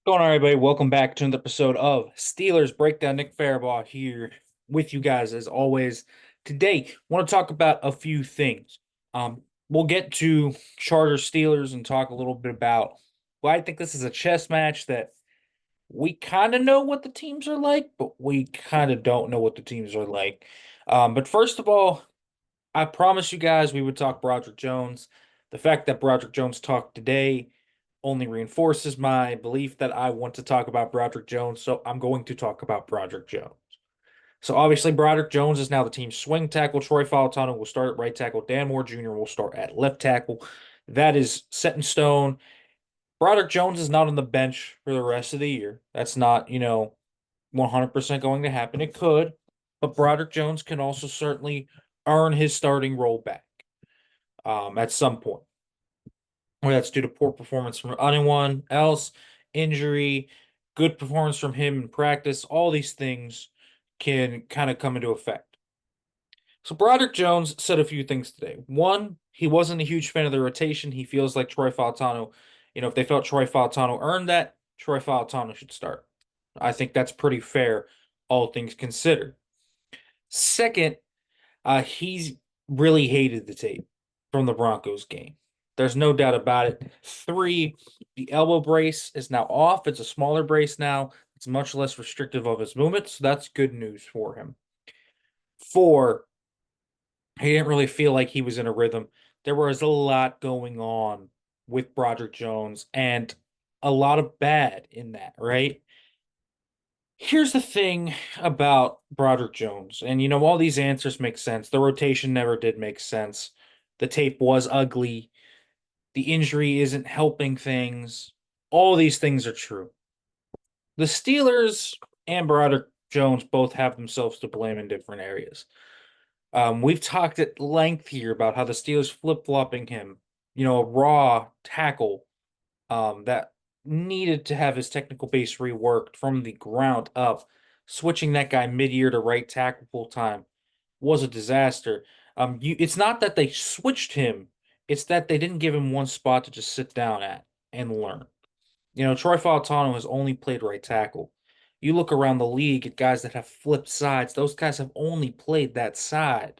Going on, everybody? Welcome back to another episode of Steelers Breakdown. Nick Faribaugh here with you guys as always. Today, I want to talk about a few things. We'll get to Chargers Steelers and talk a little bit about. Well, I think this is a chess match that we kind of know what the teams are like, but we kind of don't know what the teams are like. But first of all, I promised you guys we would talk Broderick Jones. The fact that Broderick Jones talked today only reinforces my belief that I want to talk about Broderick Jones, so I'm going to talk about Broderick Jones. So obviously, Broderick Jones is now the team's swing tackle. Troy Falatano will start at right tackle. Dan Moore Jr. will start at left tackle. That is set in stone. Broderick Jones is not on the bench for the rest of the year. That's not, 100% going to happen. It could, but Broderick Jones can also certainly earn his starting role back at some point. Whether that's due to poor performance from anyone else, injury, good performance from him in practice, all these things can kind of come into effect. So Broderick Jones said a few things today. One, he wasn't a huge fan of the rotation. He feels like Troy Falatano, if they felt Troy Falatano earned that, Troy Falatano should start. I think that's pretty fair, all things considered. Second, he's really hated the tape from the Broncos game. There's no doubt about it. Three, the elbow brace is now off. It's a smaller brace now. It's much less restrictive of his movements. So that's good news for him. Four, he didn't really feel like he was in a rhythm. There was a lot going on with Broderick Jones and a lot of bad in that, right? Here's the thing about Broderick Jones, and all these answers make sense. The rotation never did make sense. The tape was ugly. The injury isn't helping things. All these things are true. The Steelers and Broderick Jones both have themselves to blame in different areas. We've talked at length here about how the Steelers flip-flopping him, a raw tackle that needed to have his technical base reworked from the ground up. Switching that guy mid-year to right tackle full time was a disaster. It's not that they switched him; it's that they didn't give him one spot to just sit down at and learn. Troy Falatano has only played right tackle. You look around the league at guys that have flipped sides; those guys have only played that side.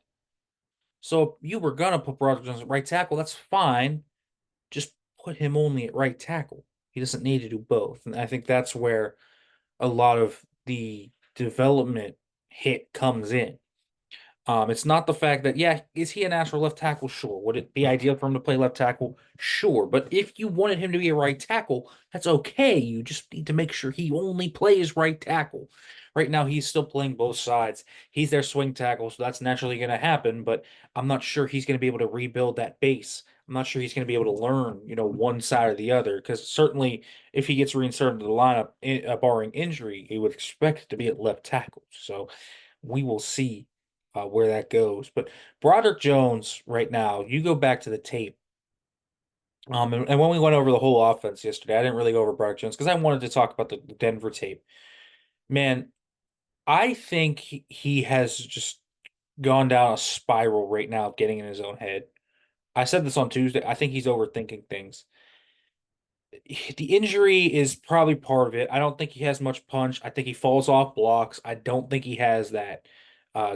So if you were gonna put Broderick Jones at right tackle, that's fine. Just put him only at right tackle. He doesn't need to do both. And I think that's where a lot of the development hit comes in. It's not the fact that, yeah, is he a natural left tackle? Sure. Would it be ideal for him to play left tackle? Sure. But if you wanted him to be a right tackle, that's okay. You just need to make sure he only plays right tackle. Right now, he's still playing both sides. He's their swing tackle, so that's naturally going to happen. But I'm not sure he's going to be able to rebuild that base. I'm not sure he's going to be able to learn, one side or the other. Because certainly, if he gets reinserted into the lineup, barring injury, he would expect to be at left tackle. So we will see where that goes. But Broderick Jones, right now, you go back to the tape. And when we went over the whole offense yesterday, I didn't really go over Broderick Jones because I wanted to talk about the Denver tape. Man, I think he has just gone down a spiral right now, getting in his own head. I said this on Tuesday. I think he's overthinking things. The injury is probably part of it. I don't think he has much punch. I think he falls off blocks. I don't think he has that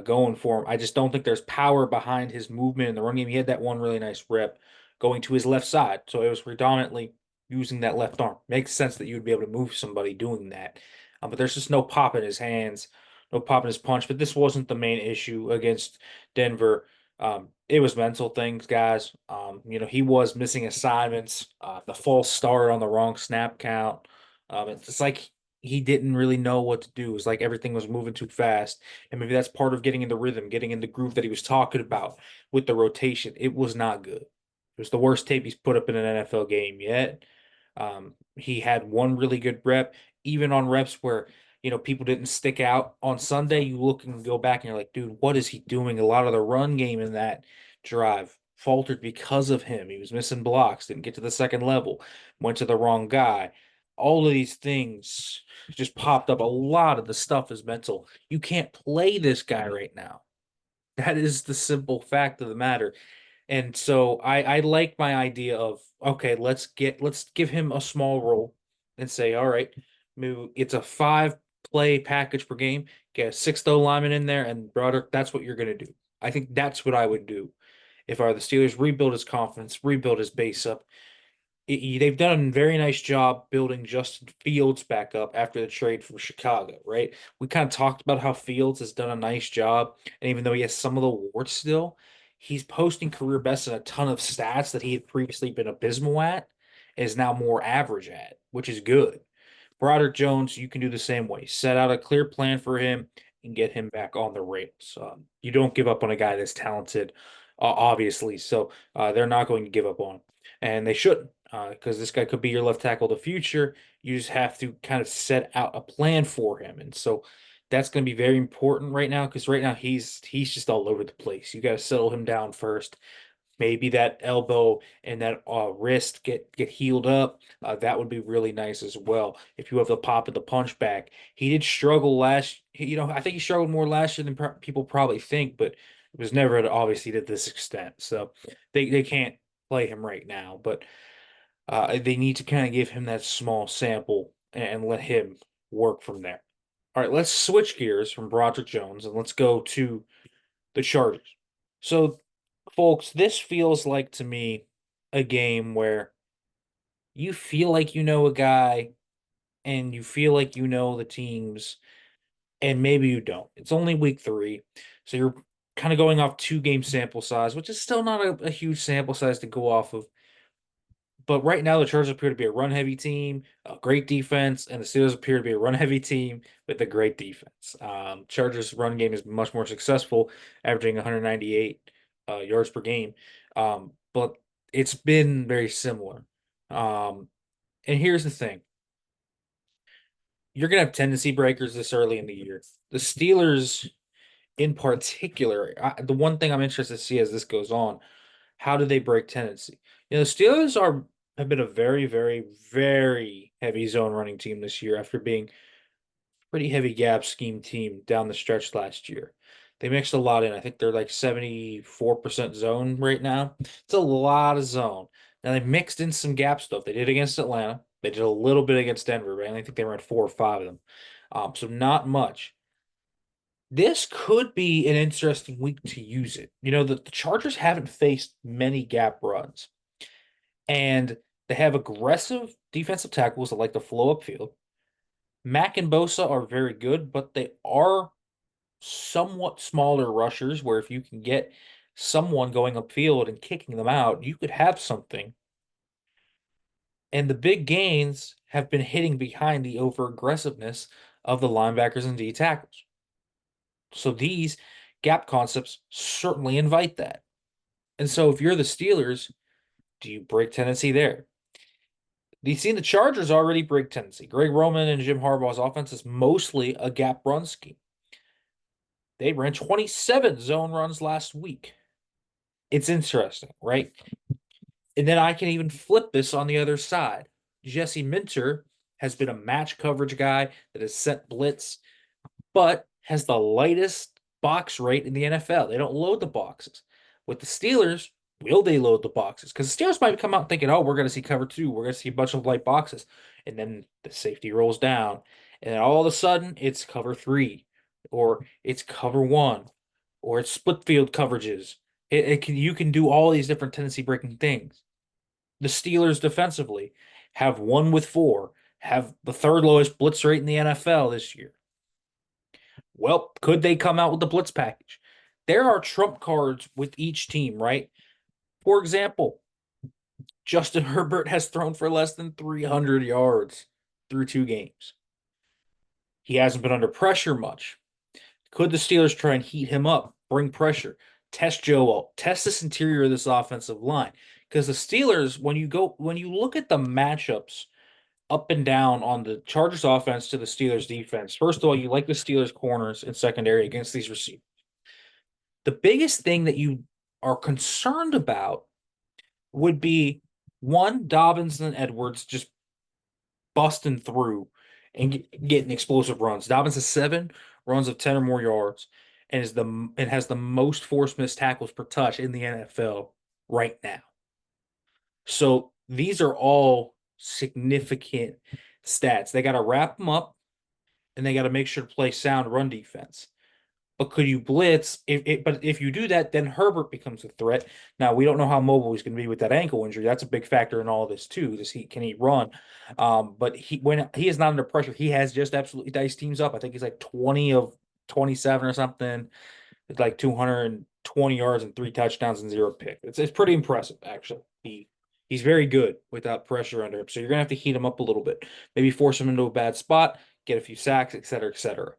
going for him. I just don't think there's power behind his movement in the run game. He had that one really nice rep going to his left side, so it was predominantly using that left arm. Makes sense that you would be able to move somebody doing that, but there's just no pop in his hands, no pop in his punch. But this wasn't the main issue against Denver. It was mental things, guys. He was missing assignments, the false start on the wrong snap count. It's like he didn't really know what to do. It's like everything was moving too fast. And maybe that's part of getting in the rhythm, getting in the groove that he was talking about with the rotation. It was not good. It was the worst tape he's put up in an NFL game yet. He had one really good rep, even on reps where people didn't stick out on Sunday. You look and go back and you're like, dude, what is he doing? A lot of the run game in that drive faltered because of him. He was missing blocks, didn't get to the second level, went to the wrong guy. All of these things just popped up. A lot of the stuff is mental. You can't play this guy right now. That is the simple fact of the matter. And so I like my idea of okay, let's give him a small role. and say, all right, maybe it's a 5 play package per game, get a sixth O lineman in there, and Broderick, that's what you're going to do. I think that's what I would do if I were the Steelers. Rebuild his confidence, rebuild his base up. They've done a very nice job building Justin Fields back up after the trade from Chicago, right? We kind of talked about how Fields has done a nice job, and even though he has some of the warts still, he's posting career best in a ton of stats that he had previously been abysmal at, and is now more average at, which is good. Broderick Jones, you can do the same way. Set out a clear plan for him and get him back on the rails. You don't give up on a guy that's talented, obviously. So they're not going to give up on him, and they shouldn't, because this guy could be your left tackle of the future. You just have to kind of set out a plan for him, and so that's going to be very important right now. Because right now he's just all over the place. You got to settle him down first. Maybe that elbow and that wrist get healed up. That would be really nice as well. If you have the pop of the punch back, he did struggle I think he struggled more last year than people probably think, but it was never obviously to this extent. So they can't play him right now, but they need to kind of give him that small sample and let him work from there. All right, let's switch gears from Broderick Jones and let's go to the Chargers. So, folks, this feels like to me a game where you feel like you know a guy and you feel like you know the teams, and maybe you don't. It's only week 3, so you're kind of going off 2 game sample size, which is still not a huge sample size to go off of. But right now, the Chargers appear to be a run heavy team, a great defense, and the Steelers appear to be a run heavy team with a great defense. Chargers' run game is much more successful, averaging 198 yards per game. But it's been very similar. And here's the thing: you're going to have tendency breakers this early in the year. The Steelers, in particular, the one thing I'm interested to see as this goes on, how do they break tendency? The Steelers have been a very, very, very heavy zone running team this year after being pretty heavy gap scheme team down the stretch last year. They mixed a lot in. I think they're like 74% zone right now. It's a lot of zone. Now they mixed in some gap stuff. They did against Atlanta. They did a little bit against Denver, right? I think they ran 4 or 5 of them. So not much. This could be an interesting week to use it. The Chargers haven't faced many gap runs, and they have aggressive defensive tackles that like to flow upfield. Mack and Bosa are very good, but they are somewhat smaller rushers where if you can get someone going upfield and kicking them out, you could have something. And the big gains have been hitting behind the over aggressiveness of the linebackers and D tackles. So these gap concepts certainly invite that. And so if you're the Steelers, do you break tendency there? You've seen the Chargers already break tendency. Greg Roman and Jim Harbaugh's offense is mostly a gap run scheme. They ran 27 zone runs last week. It's interesting, right? And then I can even flip this on the other side. Jesse Minter has been a match coverage guy that has sent blitz, but has the lightest box rate in the NFL. They don't load the boxes. With the Steelers, will they load the boxes? Because the Steelers might come out thinking, oh, we're going to see cover 2. We're going to see a bunch of light boxes. And then the safety rolls down. And then all of a sudden, it's cover 3, or it's cover 1, or it's split field coverages. You can do all these different tendency breaking things. The Steelers defensively have 1 with 4, have the 3rd lowest blitz rate in the NFL this year. Well, could they come out with the blitz package? There are trump cards with each team, right? For example, Justin Herbert has thrown for less than 300 yards through 2 games. He hasn't been under pressure much. Could the Steelers try and heat him up, bring pressure, test Joel, test this interior of this offensive line? Because the Steelers, when you look at the matchups up and down on the Chargers offense to the Steelers defense, first of all, you like the Steelers corners and secondary against these receivers. The biggest thing that you are concerned about would be one, Dobbins and Edwards just busting through and getting explosive runs. Dobbins has 7 runs of 10 or more yards and has the most forced missed tackles per touch in the NFL right now. So these are all significant stats. They got to wrap them up and they got to make sure to play sound run defense. But could you blitz? But if you do that, then Herbert becomes a threat. Now we don't know how mobile he's going to be with that ankle injury. That's a big factor in all of this too. Can he run? But when he is not under pressure, he has just absolutely diced teams up. I think he's like 20 of 27 or something. It's like 220 yards and 3 touchdowns and 0 pick. It's pretty impressive actually. He's very good without pressure under him. So you're gonna have to heat him up a little bit. Maybe force him into a bad spot, get a few sacks, et cetera, et cetera.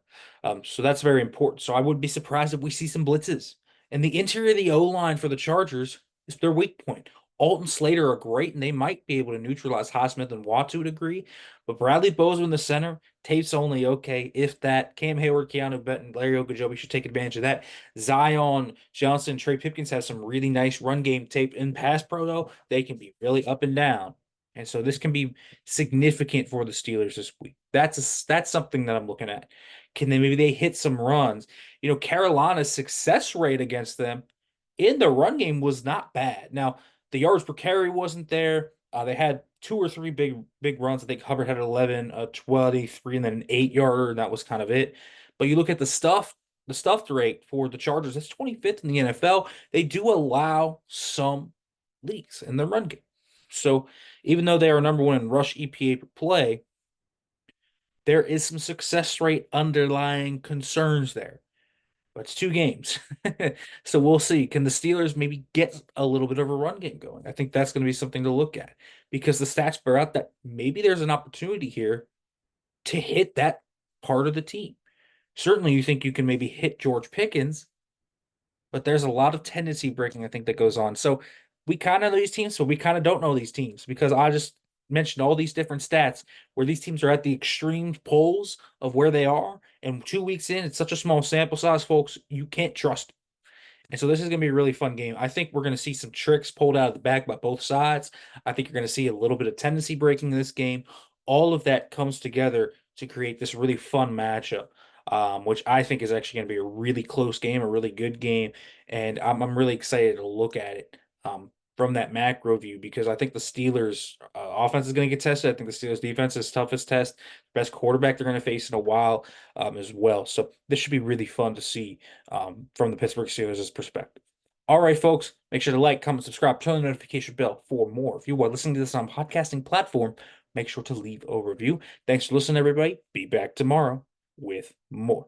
So that's very important. So I would be surprised if we see some blitzes. And the interior of the O line for the Chargers is their weak point. Alton Slater are great, and they might be able to neutralize Highsmith and Watt to a degree. But Bradley Bozeman, the center, tape's only okay. If that, Cam Hayward, Keanu Benton, Larry Ogunjobi should take advantage of that. Zion Johnson, Trey Pipkins have some really nice run game tape in pass pro, though. They can be really up and down. And so this can be significant for the Steelers this week. That's something that I'm looking at. Can they maybe they hit some runs? Carolina's success rate against them in the run game was not bad. Now, the yards per carry wasn't there. They had 2 or 3 big runs. I think Hubbard had 11, a 23, and then an 8-yarder, and that was kind of it. But you look at the stuffed rate for the Chargers, that's 25th in the NFL. They do allow some leaks in the run game. So even though they are number one in rush EPA per play, there is some success rate underlying concerns there. But it's 2 games. So we'll see. Can the Steelers maybe get a little bit of a run game going? I think that's going to be something to look at because the stats bear out that maybe there's an opportunity here to hit that part of the team. Certainly, you think you can maybe hit George Pickens, but there's a lot of tendency breaking, I think, that goes on. So we kind of know these teams, but we kind of don't know these teams because I just mentioned all these different stats where these teams are at the extreme poles of where they are. And 2 weeks in, it's such a small sample size, folks, you can't trust. And so this is going to be a really fun game. I think we're going to see some tricks pulled out of the bag by both sides. I think you're going to see a little bit of tendency breaking in this game. All of that comes together to create this really fun matchup, which I think is actually going to be a really close game, a really good game. And I'm really excited to look at it from that macro view because I think the Steelers offense is going to get tested. I think the Steelers defense is toughest test, best quarterback they're going to face in a while as well. So this should be really fun to see from the Pittsburgh Steelers' perspective. All right, folks, make sure to like, comment, subscribe, turn on the notification bell for more. If you are listening to this on a podcasting platform, make sure to leave a review. Thanks for listening, everybody. Be back tomorrow with more.